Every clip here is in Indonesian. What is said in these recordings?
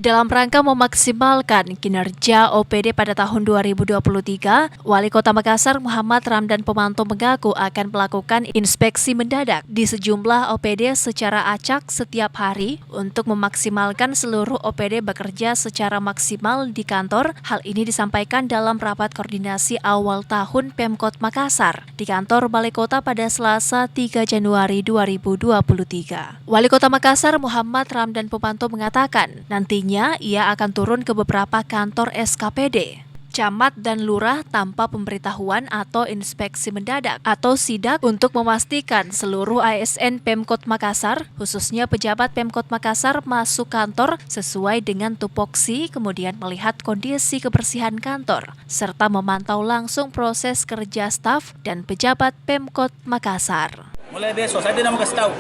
Dalam rangka memaksimalkan kinerja OPD pada tahun 2023, Wali Kota Makassar Muhammad Ramdan Pomanto mengaku akan melakukan inspeksi mendadak di sejumlah OPD secara acak setiap hari untuk memaksimalkan seluruh OPD bekerja secara maksimal di kantor. Hal ini disampaikan dalam rapat koordinasi awal tahun Pemkot Makassar di kantor Balai Kota pada Selasa 3 Januari 2023. Wali Kota Makassar Muhammad Ramdan Pomanto mengatakan nantinya ia akan turun ke beberapa kantor SKPD, camat dan lurah tanpa pemberitahuan atau inspeksi mendadak atau sidak untuk memastikan seluruh ASN Pemkot Makassar, khususnya pejabat Pemkot Makassar masuk kantor sesuai dengan tupoksi, kemudian melihat kondisi kebersihan kantor, serta memantau langsung proses kerja staf dan pejabat Pemkot Makassar. Mulai besok saya tidak mau kasih tahu.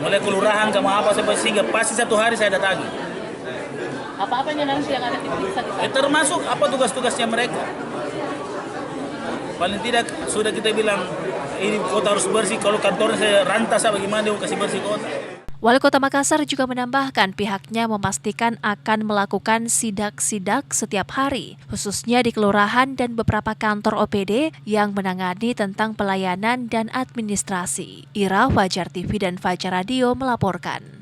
Mulai kelurahan kamu apa sampai sehingga pasti satu hari saya datangi. Apa-apanya nanti yang ada diperiksa di sana? Termasuk apa tugas-tugasnya mereka. Paling tidak sudah kita bilang ini kota harus bersih. Kalau kantornya saya rantas bagaimana dia mau kasih bersih kota. Wali Kota Makassar juga menambahkan pihaknya memastikan akan melakukan sidak-sidak setiap hari, khususnya di kelurahan dan beberapa kantor OPD yang menangani tentang pelayanan dan administrasi. Ira, Fajar TV dan Fajar Radio melaporkan.